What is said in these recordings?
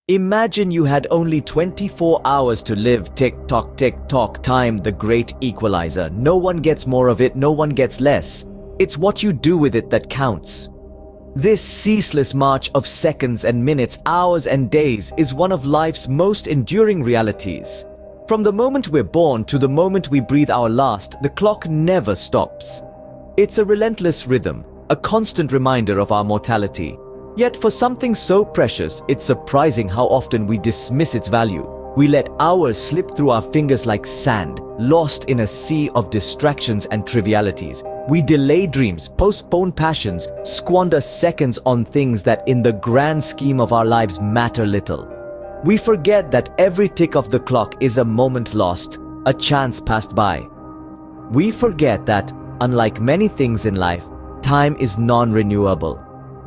Imagine you had only 24 hours to live. Tick tock, time, the great equalizer. No one gets more of it, no one gets less. It's what you do with it that counts. This ceaseless march of seconds and minutes, hours and days is one of life's most enduring realities. From the moment we're born to the moment we breathe our last, the clock never stops. It's a relentless rhythm, a constant reminder of our mortality. Yet for something so precious, it's surprising how often we dismiss its value. We let hours slip through our fingers like sand, lost in a sea of distractions and trivialities. We delay dreams, postpone passions, squander seconds on things that in the grand scheme of our lives matter little. We forget that every tick of the clock is a moment lost, a chance passed by. We forget that, unlike many things in life, time is non-renewable.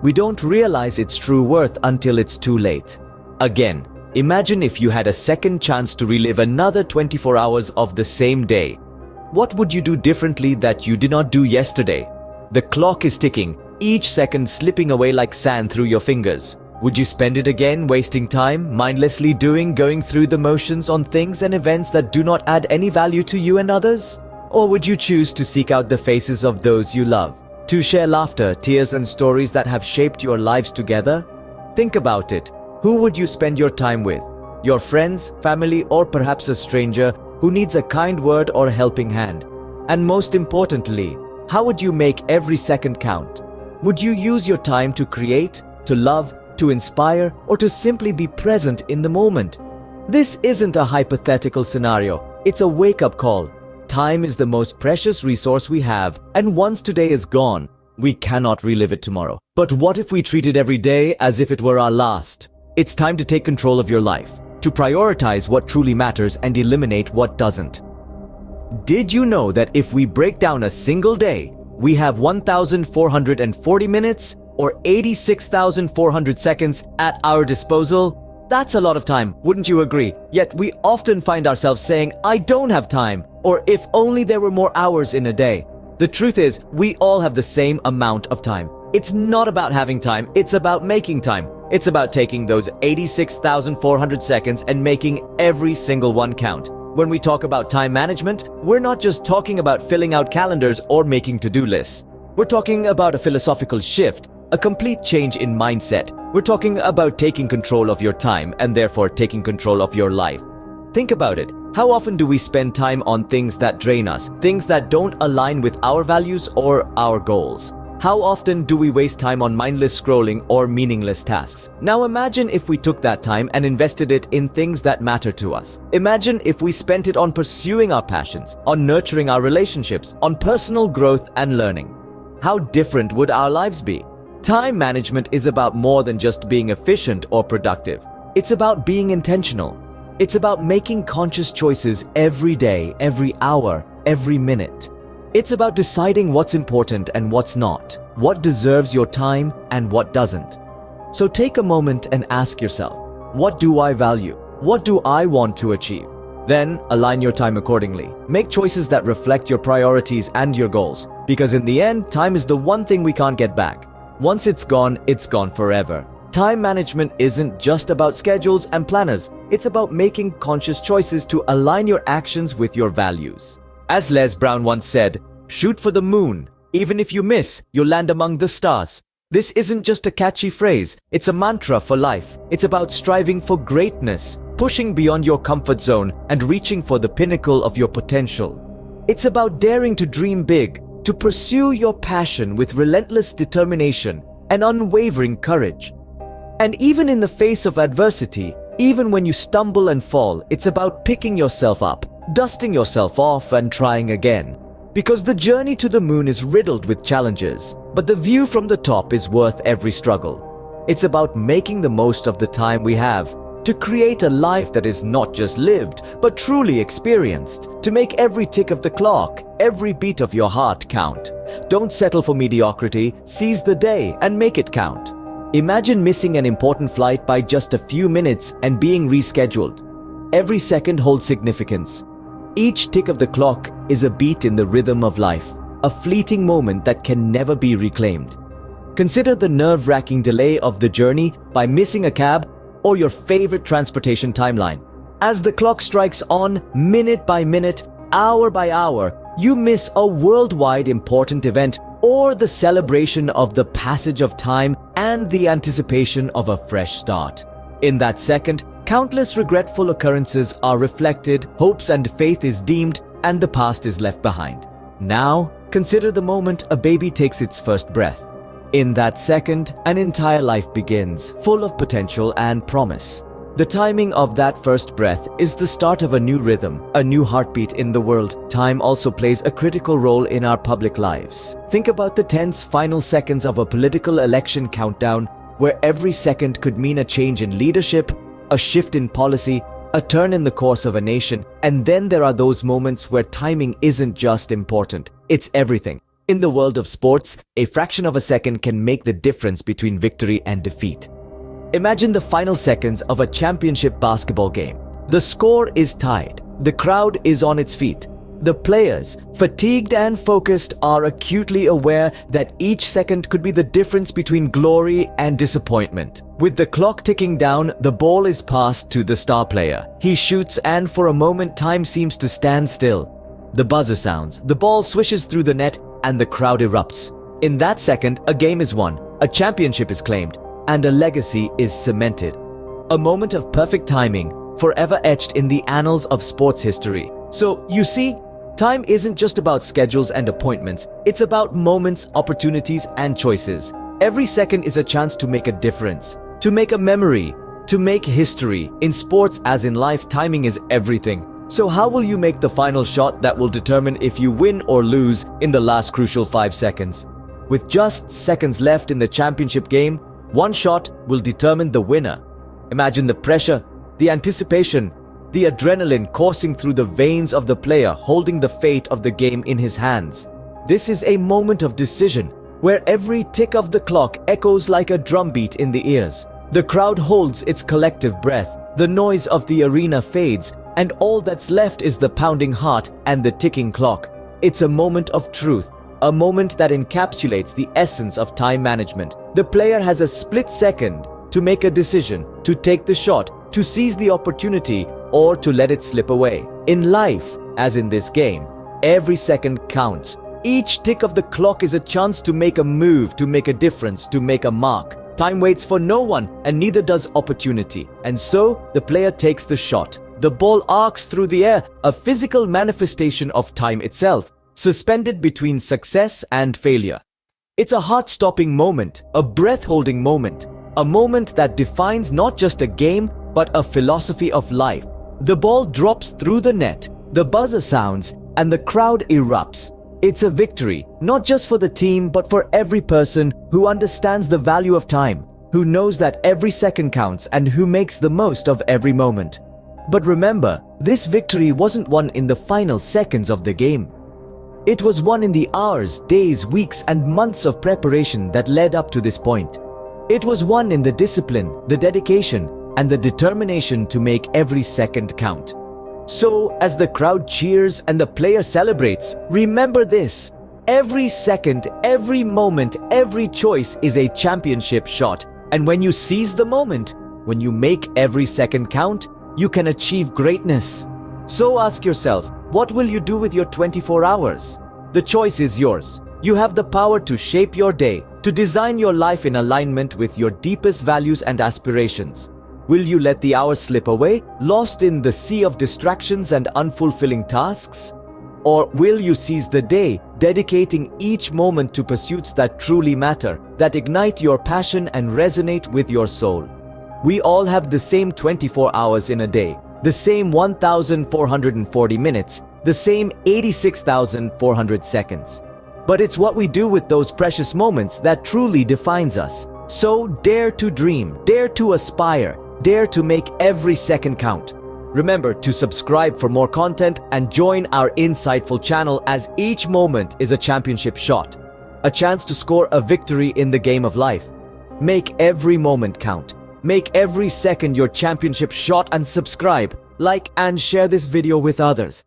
We don't realize its true worth until it's too late. Again, imagine if you had a second chance to relive another 24 hours of the same day. What would you do differently that you did not do yesterday? The clock is ticking, each second slipping away like sand through your fingers. Would you spend it again, wasting time, mindlessly going through the motions on things and events that do not add any value to you and others? Or would you choose to seek out the faces of those you love? To share laughter, tears and stories that have shaped your lives together? Think about it. Who would you spend your time with? Your friends, family, or perhaps a stranger who needs a kind word or a helping hand? And most importantly, how would you make every second count? Would you use your time to create, to love, to inspire, or to simply be present in the moment? This isn't a hypothetical scenario. It's a wake-up call. Time is the most precious resource we have, and once today is gone, we cannot relive it tomorrow. But what if we treated every day as if it were our last? It's time to take control of your life, to prioritize what truly matters and eliminate what doesn't. Did you know that if we break down a single day, we have 1,440 minutes or 86,400 seconds at our disposal? That's a lot of time, wouldn't you agree? Yet we often find ourselves saying, I don't have time, or if only there were more hours in a day. The truth is, we all have the same amount of time. It's not about having time, it's about making time. It's about taking those 86,400 seconds and making every single one count. When we talk about time management, we're not just talking about filling out calendars or making to-do lists. We're talking about a philosophical shift, a complete change in mindset. We're talking about taking control of your time and therefore taking control of your life. Think about it. How often do we spend time on things that drain us, things that don't align with our values or our goals? How often do we waste time on mindless scrolling or meaningless tasks? Now imagine if we took that time and invested it in things that matter to us. Imagine if we spent it on pursuing our passions, on nurturing our relationships, on personal growth and learning. How different would our lives be? Time management is about more than just being efficient or productive. It's about being intentional. It's about making conscious choices every day, every hour, every minute. It's about deciding what's important and what's not, what deserves your time and what doesn't. So take a moment and ask yourself, what do I value? What do I want to achieve? Then align your time accordingly. Make choices that reflect your priorities and your goals, because in the end, time is the one thing we can't get back. Once it's gone forever. Time management isn't just about schedules and planners. It's about making conscious choices to align your actions with your values. As Les Brown once said, shoot for the moon. Even if you miss, you'll land among the stars. This isn't just a catchy phrase. It's a mantra for life. It's about striving for greatness, pushing beyond your comfort zone and reaching for the pinnacle of your potential. It's about daring to dream big, to pursue your passion with relentless determination and unwavering courage. And even in the face of adversity, even when you stumble and fall, it's about picking yourself up, dusting yourself off and trying again. Because the journey to the moon is riddled with challenges, but the view from the top is worth every struggle. It's about making the most of the time we have, to create a life that is not just lived, but truly experienced, to make every tick of the clock, every beat of your heart count. Don't settle for mediocrity, seize the day and make it count. Imagine missing an important flight by just a few minutes and being rescheduled. Every second holds significance. Each tick of the clock is a beat in the rhythm of life, a fleeting moment that can never be reclaimed. Consider the nerve-wracking delay of the journey by missing a cab or your favorite transportation timeline. As the clock strikes on, minute by minute, hour by hour, you miss a worldwide important event or the celebration of the passage of time and the anticipation of a fresh start. In that second, countless regretful occurrences are reflected, hopes and faith is deemed, and the past is left behind. Now, consider the moment a baby takes its first breath. In that second, an entire life begins, full of potential and promise. The timing of that first breath is the start of a new rhythm, a new heartbeat in the world. Time also plays a critical role in our public lives. Think about the tense final seconds of a political election countdown, where every second could mean a change in leadership, a shift in policy, a turn in the course of a nation. And then there are those moments where timing isn't just important, it's everything. In the world of sports, a fraction of a second can make the difference between victory and defeat. Imagine the final seconds of a championship basketball game. The score is tied. The crowd is on its feet. The players, fatigued and focused, are acutely aware that each second could be the difference between glory and disappointment. With the clock ticking down, the ball is passed to the star player. He shoots, and for a moment time seems to stand still. The buzzer sounds, the ball swishes through the net, and the crowd erupts. In that second, a game is won, a championship is claimed, and a legacy is cemented. A moment of perfect timing, forever etched in the annals of sports history. So, you see, time isn't just about schedules and appointments, it's about moments, opportunities, and choices. Every second is a chance to make a difference, to make a memory, to make history. In sports as in life, timing is everything. So how will you make the final shot that will determine if you win or lose in the last crucial 5 seconds? With just seconds left in the championship game, one shot will determine the winner. Imagine the pressure, the anticipation, the adrenaline coursing through the veins of the player holding the fate of the game in his hands. This is a moment of decision, where every tick of the clock echoes like a drumbeat in the ears. The crowd holds its collective breath, the noise of the arena fades, and all that's left is the pounding heart and the ticking clock. It's a moment of truth, a moment that encapsulates the essence of time management. The player has a split second to make a decision, to take the shot, to seize the opportunity, or to let it slip away. In life, as in this game, every second counts. Each tick of the clock is a chance to make a move, to make a difference, to make a mark. Time waits for no one, and neither does opportunity. And so, the player takes the shot. The ball arcs through the air, a physical manifestation of time itself, suspended between success and failure. It's a heart-stopping moment, a breath-holding moment, a moment that defines not just a game, but a philosophy of life. The ball drops through the net, the buzzer sounds, and the crowd erupts. It's a victory, not just for the team, but for every person who understands the value of time, who knows that every second counts, and who makes the most of every moment. But remember, this victory wasn't won in the final seconds of the game. It was won in the hours, days, weeks, and months of preparation that led up to this point. It was won in the discipline, the dedication, and the determination to make every second count. So, as the crowd cheers and the player celebrates, remember this: every second, every moment, every choice is a championship shot. And when you seize the moment, when you make every second count, you can achieve greatness. So ask yourself, what will you do with your 24 hours? The choice is yours. You have the power to shape your day, to design your life in alignment with your deepest values and aspirations. Will you let the hours slip away, lost in the sea of distractions and unfulfilling tasks? Or will you seize the day, dedicating each moment to pursuits that truly matter, that ignite your passion and resonate with your soul? We all have the same 24 hours in a day, the same 1,440 minutes, the same 86,400 seconds. But it's what we do with those precious moments that truly defines us. So dare to dream, dare to aspire, dare to make every second count. Remember to subscribe for more content and join our insightful channel, as each moment is a championship shot, a chance to score a victory in the game of life. Make every moment count. Make every second your championship shot, and subscribe, like, and share this video with others.